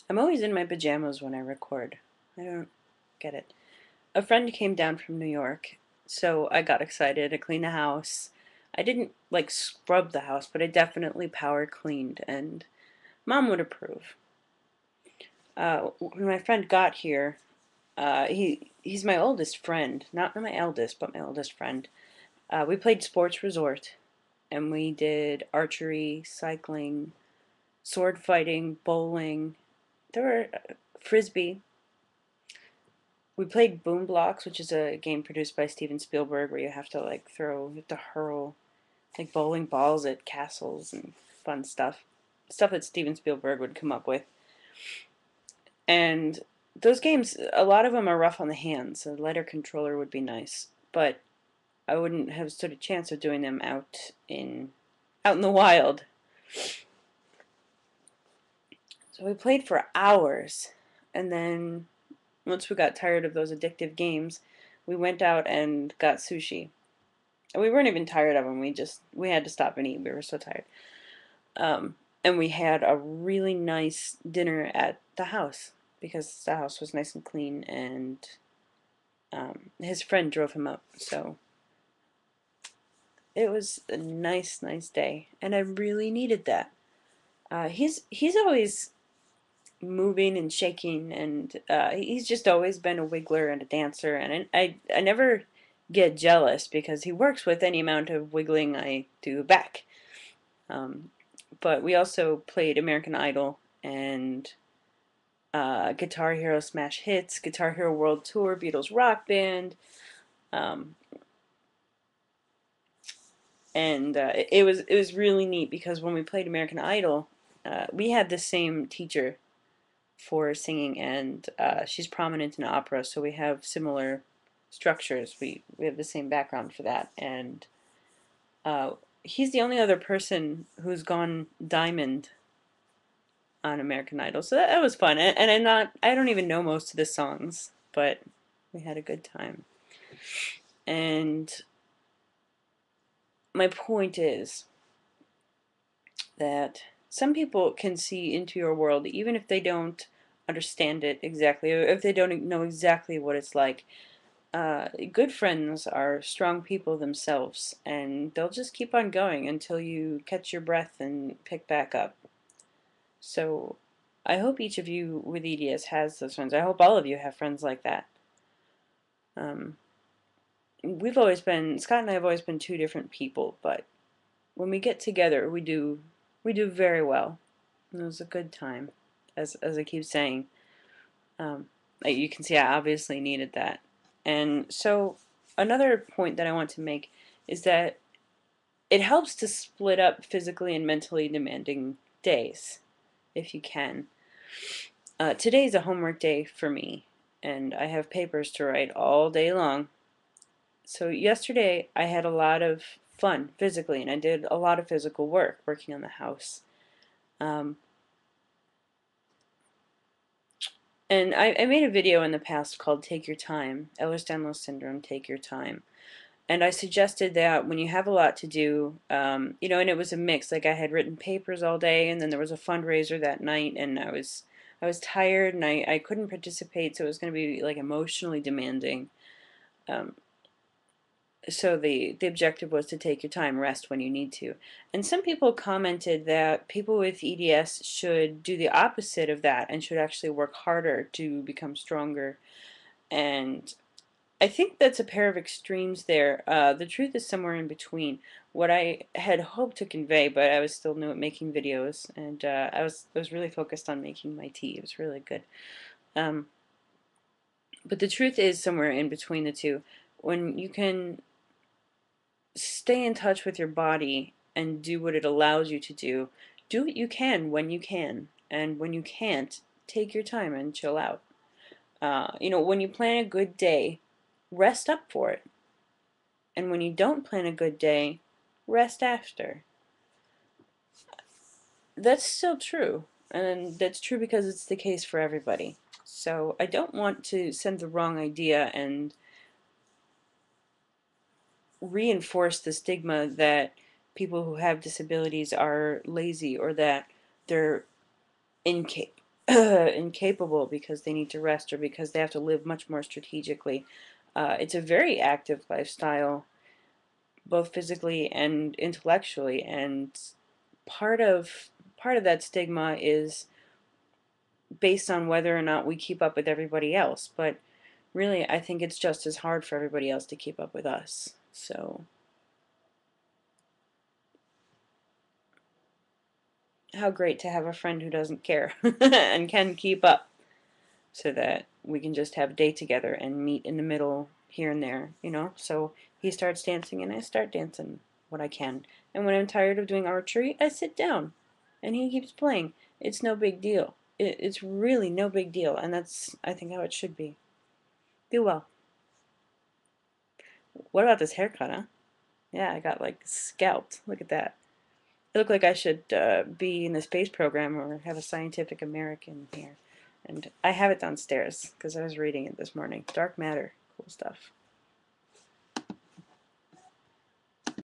I'm always in my pajamas when I record. I don't get it. A friend came down from New York, so I got excited. I cleaned the house. I didn't like scrub the house, but I definitely power cleaned, and Mom would approve. When my friend got here, he's my oldest friend, not my eldest, but my oldest friend. We played sports resort, and we did archery, cycling, sword fighting, bowling. There were frisbee. We played Boom Blocks, which is a game produced by Steven Spielberg where you have to you have to hurl like bowling balls at castles and fun stuff. Stuff that Steven Spielberg would come up with. And those games, a lot of them are rough on the hands. A lighter controller would be nice, but I wouldn't have stood a chance of doing them out in the wild. So we played for hours, and then once we got tired of those addictive games, we went out and got sushi. And we weren't even tired of them. We had to stop and eat. We were so tired. And we had a really nice dinner at the house because the house was nice and clean, and his friend drove him up. So it was a nice, nice day, and I really needed that. He's always moving and shaking, and he's just always been a wiggler and a dancer, and I never get jealous because he works with any amount of wiggling I do back. Um, but we also played American Idol and Guitar Hero Smash Hits, Guitar Hero World Tour, Beatles Rock Band, um, and it was really neat because when we played American Idol, we had the same teacher for singing, and she's prominent in opera, so we have similar structures. We have the same background for that, and uh, he's the only other person who's gone diamond on American Idol, so that was fun. And I don't even know most of the songs, but we had a good time. And my point is that some people can see into your world even if they don't understand it exactly, or if they don't know exactly what it's like. Good friends are strong people themselves, and they'll just keep on going until you catch your breath and pick back up. So I hope each of you with EDS has those friends. I hope all of you have friends like that. Um, Scott and I have always been two different people, but when we get together, we do very well. It was a good time, as I keep saying. Um, you can see I obviously needed that. And so another point that I want to make is that it helps to split up physically and mentally demanding days, if you can. Today is a homework day for me, and I have papers to write all day long. So yesterday I had a lot of fun physically, and I did a lot of physical work, working on the house. Um, and I made a video in the past called Take Your Time, Ehlers-Danlos Syndrome, Take Your Time. And I suggested that when you have a lot to do, and it was a mix. Like I had written papers all day, and then there was a fundraiser that night, and I was tired, and I couldn't participate, so it was going to be like emotionally demanding. Um, so the objective was to take your time, rest when you need to. And some people commented that people with EDS should do the opposite of that and should actually work harder to become stronger. And I think that's a pair of extremes there. The truth is somewhere in between. What I had hoped to convey, but I was still new at making videos, and I was really focused on making my tea. It was really good. Um, but the truth is somewhere in between the two. When you can stay in touch with your body and do what it allows you to do what you can when you can, and when you can't, take your time and chill out. When you plan a good day, rest up for it. And when you don't plan a good day, rest after. That's still true. And that's true because it's the case for everybody. So I don't want to send the wrong idea and reinforce the stigma that people who have disabilities are lazy or that they're incapable. incapable because they need to rest or because they have to live much more strategically. It's a very active lifestyle, both physically and intellectually, and part of part of that stigma is based on whether or not we keep up with everybody else. But really, I think it's just as hard for everybody else to keep up with us. So, how great to have a friend who doesn't care and can keep up so that we can just have a day together and meet in the middle here and there, you know? So he starts dancing and I start dancing what I can. And when I'm tired of doing archery, I sit down and he keeps playing. It's no big deal. It's really no big deal. And that's, I think, how it should be. Do well. What about this haircut, huh? Yeah, I got like scalped. Look at that. I look like I should be in the space program or have a Scientific American here. And I have it downstairs because I was reading it this morning. Dark matter. Cool stuff.